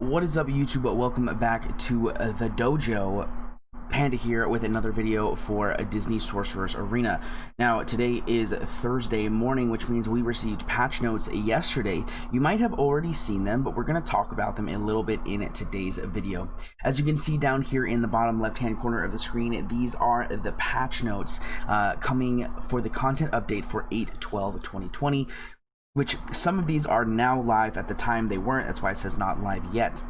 What is up, YouTube? Welcome back to the dojo. Panda here with another video for a Disney Sorcerer's Arena. Now, today is Thursday morning, which means we received patch notes yesterday. You might have already seen them, but we're going to talk about them a little bit in today's video. As you can see down here in the bottom left-hand corner of the screen, these are the patch notes coming for the content update for 8/12/2020, which some of these are now live. At the time they weren't. That's why it says not live yet.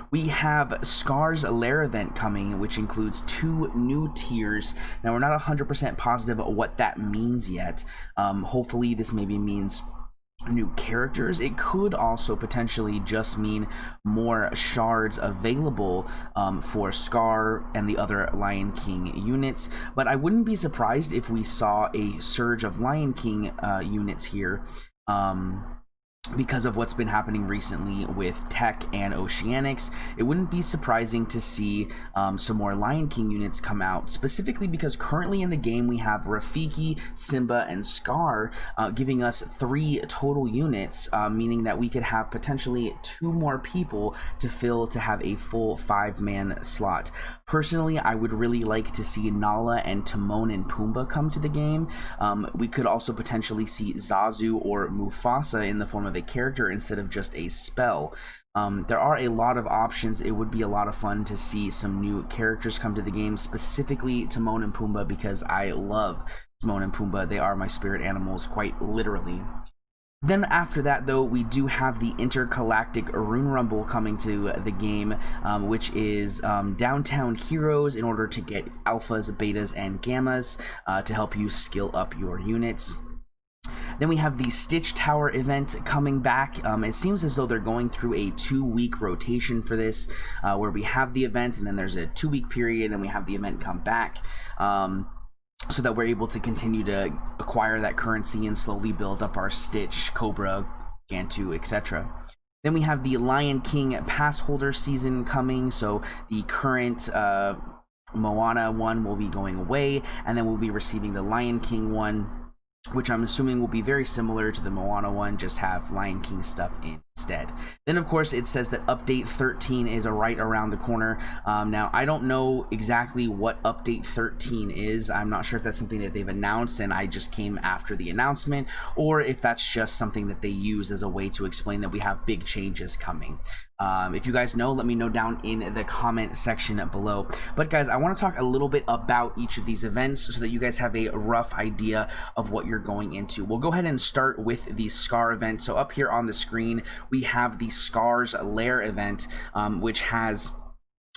We have Scar's Lair event coming, which includes 2 new tiers. Now, we're not 100% positive what that means yet. Hopefully this maybe means new characters. It could also potentially just mean more shards available for Scar and the other Lion King units, but I wouldn't be surprised if we saw a surge of Lion King units here, because of what's been happening recently with Tech and Oceanics. It wouldn't be surprising to see some more Lion King units come out, specifically because currently in the game we have Rafiki, Simba, and Scar, giving us 3 total units, meaning that we could have potentially 2 more people to fill to have a full 5-man slot. Personally, I would really like to see Nala and Timon and Pumbaa come to the game. We could also potentially see Zazu or Mufasa in the form of a character instead of just a spell. There are a lot of options. It would be a lot of fun to see some new characters come to the game, specifically Timon and Pumbaa, because I love Timon and Pumbaa. They are my spirit animals, quite literally. Then after that, though, we do have the Intergalactic Rumble coming to the game, which is downtown heroes in order to get alphas, betas, and gammas to help you skill up your units. Then we have the Stitch Tower event coming back. It seems as though they're going through a 2-week rotation for this, where we have the event and then there's a 2-week period and we have the event come back. So that we're able to continue to acquire that currency and slowly build up our Stitch, Cobra, Gantu, etc. Then we have the Lion King pass holder season coming, so the current Moana one will be going away, and then we'll be receiving the Lion King one, which I'm assuming will be very similar to the Moana one, just have Lion King stuff instead. Then, of course, it says that Update 13 is right around the corner. Now, I don't know exactly what Update 13 is. I'm not sure if that's something that they've announced and I just came after the announcement, or if that's just something that they use as a way to explain that we have big changes coming. If you guys know, let me know down in the comment section below. But guys, I want to talk a little bit about each of these events so that you guys have a rough idea of what you're going into. We'll go ahead and start with the Scar event. So up here on the screen, we have the Scar's Lair event, which has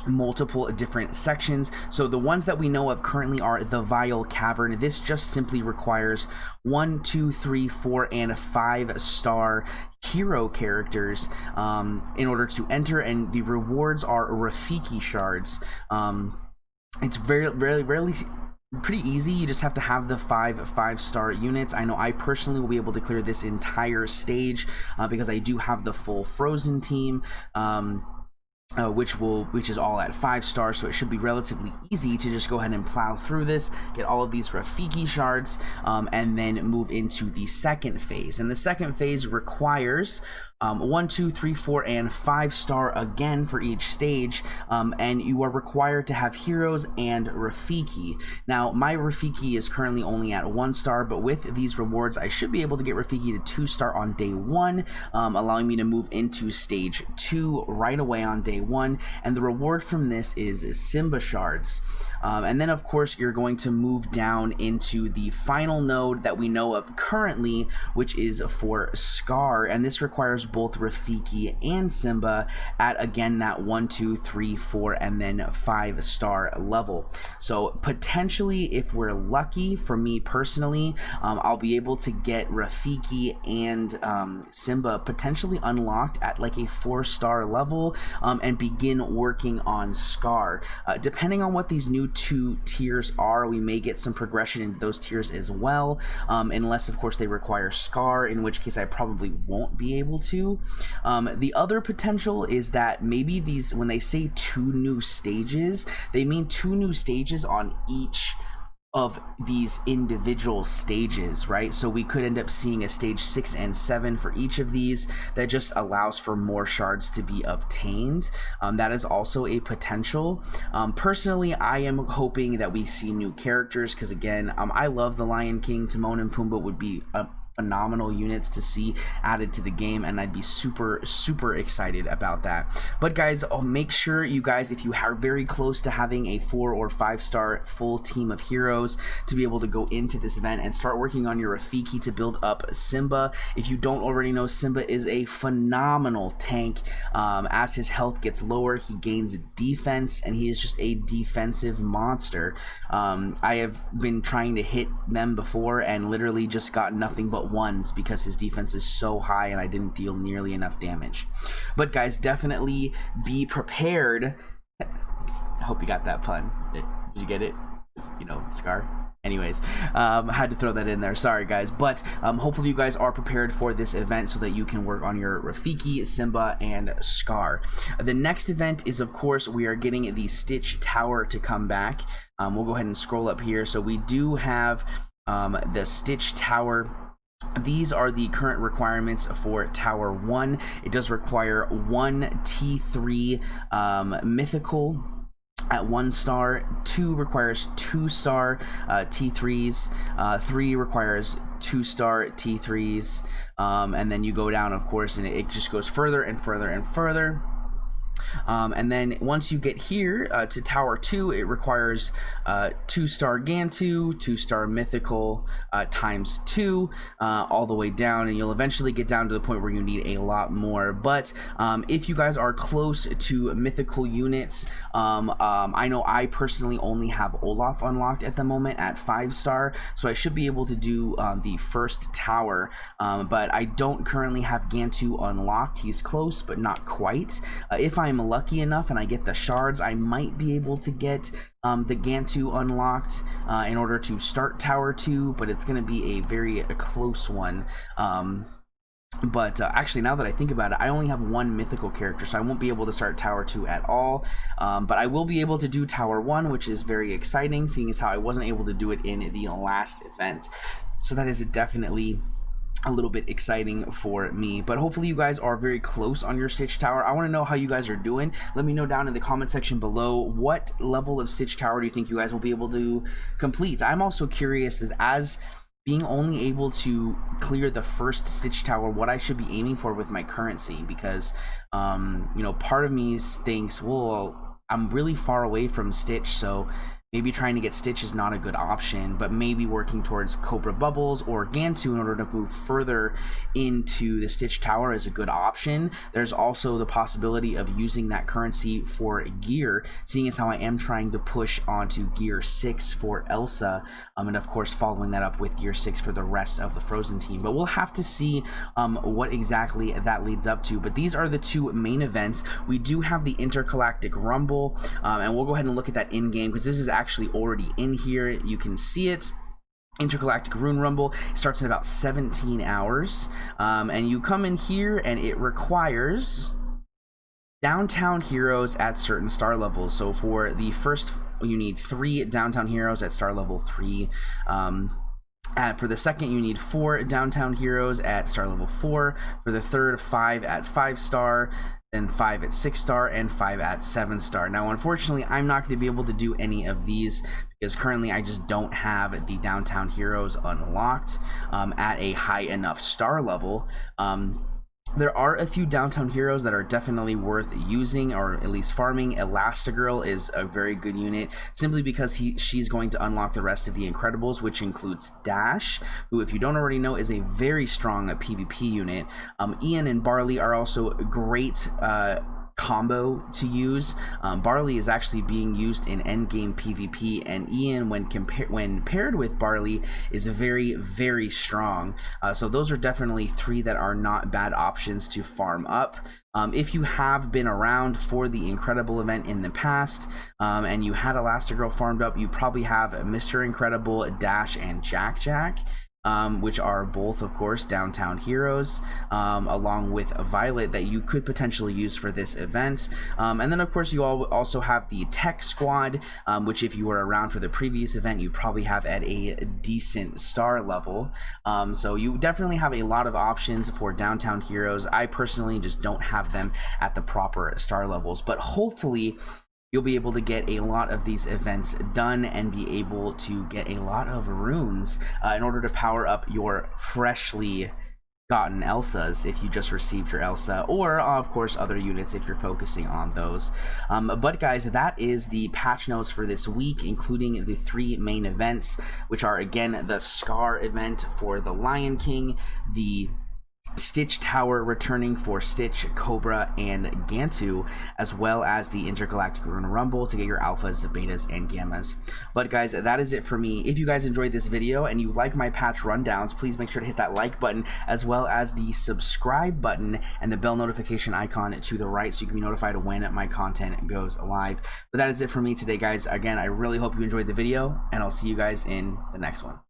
multiple different sections. So the ones that we know of currently are the Vile Cavern. This just simply requires 1, 2, 3, 4, and 5-star hero characters in order to enter, and the rewards are Rafiki shards. It's rarely pretty easy. You just have to have the 5-star units. I know I personally will be able to clear this entire stage because I do have the full Frozen team, which is all at 5 stars, so it should be relatively easy to just go ahead and plow through this, get all of these Rafiki shards, and then move into the second phase. And the second phase requires 1, 2, 3, 4, and 5-star again for each stage, and you are required to have heroes and Rafiki. Now, my Rafiki is currently only at 1 star, but with these rewards, I should be able to get Rafiki to 2-star on day 1, allowing me to move into stage 2 right away on day 1. And the reward from this is Simba shards. And then, of course, you're going to move down into the final node that we know of currently, which is for Scar, and this requires both Rafiki and Simba at, again, that 1, 2, 3, 4, and then 5-star level. So potentially, if we're lucky, for me personally, I'll be able to get Rafiki and Simba potentially unlocked at like a 4-star level, and begin working on Scar. Depending on what these new 2 tiers are, we may get some progression into those tiers as well, unless of course they require Scar, in which case I probably won't be able to. The other potential is that maybe these, when they say 2 new stages, they mean 2 new stages on each of these individual stages, right? So we could end up seeing a stage 6 and 7 for each of these that just allows for more shards to be obtained. That is also a potential. Personally, I am hoping that we see new characters, because again, I love the Lion King. Timon and Pumbaa would be phenomenal units to see added to the game, and I'd be super excited about that. But guys, I'll make sure you guys, if you are very close to having a 4 or 5 star full team of heroes to be able to go into this event and start working on your Rafiki to build up Simba. If you don't already know, Simba is a phenomenal tank. As his health gets lower, he gains defense, and he is just a defensive monster. I have been trying to hit them before and literally just got nothing but ones because his defense is so high and I didn't deal nearly enough damage. But guys, definitely be prepared. I hope you got that pun. Did you get it? You know, Scar. Anyways, had to throw that in there. Sorry guys, but hopefully you guys are prepared for this event so that you can work on your Rafiki, Simba, and Scar. The next event is, of course, we are getting the Stitch Tower to come back. We'll go ahead and scroll up here. So we do have the Stitch Tower. These are the current requirements for Tower 1. It does require 1 T3 mythical at 1 star, 2 requires 2 star T3s, 3 requires 2 star T3s, and then you go down, of course, and it just goes further and further and further. And then once you get here to Tower 2, it requires 2 star Gantu, 2 star mythical times 2, all the way down, and you'll eventually get down to the point where you need a lot more. But if you guys are close to mythical units, I know I personally only have Olaf unlocked at the moment at 5 star, so I should be able to do the first tower, but I don't currently have Gantu unlocked. He's close but not quite. If I'm lucky enough and I get the shards, I might be able to get the Gantu unlocked in order to start Tower 2, but it's going to be a very close one. But actually, now that I think about it, I only have 1 mythical character, so I won't be able to start Tower 2 at all. But I will be able to do Tower 1, which is very exciting, seeing as how I wasn't able to do it in the last event. So that is definitely a little bit exciting for me. But hopefully you guys are very close on your Stitch Tower. I want to know how you guys are doing. Let me know down in the comment section below, what level of Stitch Tower do you think you guys will be able to complete? I'm also curious as being only able to clear the first Stitch Tower, what I should be aiming for with my currency, because you know, part of me thinks, well, I'm really far away from Stitch, so maybe trying to get Stitch is not a good option, but maybe working towards Cobra Bubbles or Gantu in order to move further into the Stitch Tower is a good option. There's also the possibility of using that currency for gear, seeing as how I am trying to push onto Gear 6 for Elsa, and of course following that up with Gear 6 for the rest of the Frozen team. But we'll have to see what exactly that leads up to. But these are the 2 main events. We do have the Intergalactic Rumble, and we'll go ahead and look at that in-game, because this is actually already in here. You can see it. Intergalactic Rune Rumble starts in about 17 hours, and you come in here and it requires downtown heroes at certain star levels. So for the first, you need 3 downtown heroes at star level 3. For the second, you need 4 downtown heroes at star level 4. For the third, 5 at 5 star, then 5 at 6 star, and 5 at 7 star. Now, unfortunately, I'm not going to be able to do any of these because currently I just don't have the downtown heroes unlocked at a high enough star level. There are a few downtown heroes that are definitely worth using, or at least farming. Elastigirl is a very good unit, simply because she's going to unlock the rest of the Incredibles, which includes Dash, who, if you don't already know, is a very strong PvP unit. Ian and Barley are also great combo to use. Barley is actually being used in endgame PvP, and Ian, when paired with Barley, is very strong. So those are definitely 3 that are not bad options to farm up. If you have been around for the Incredible event in the past, and you had Elastigirl farmed up, you probably have Mr. Incredible, Dash, and Jack. which are both, of course, downtown heroes, along with Violet, that you could potentially use for this event. And then, of course, you all also have the Tech Squad, which, if you were around for the previous event, you probably have at a decent star level. So you definitely have a lot of options for downtown heroes. I personally just don't have them at the proper star levels, but hopefully you'll be able to get a lot of these events done and be able to get a lot of runes in order to power up your freshly gotten Elsas if you just received your Elsa, or of course other units if you're focusing on those. But guys, that is the patch notes for this week, including the 3 main events, which are again the Scar event for the Lion King, the Stitch Tower returning for Stitch, Cobra, and Gantu, as well as the Intergalactic Rumble to get your alphas, betas, and gammas. But guys, that is it for me. If you guys enjoyed this video and you like my patch rundowns, please make sure to hit that like button, as well as the subscribe button and the bell notification icon to the right, so you can be notified when my content goes live. But that is it for me today, guys. Again, I really hope you enjoyed the video, and I'll see you guys in the next one.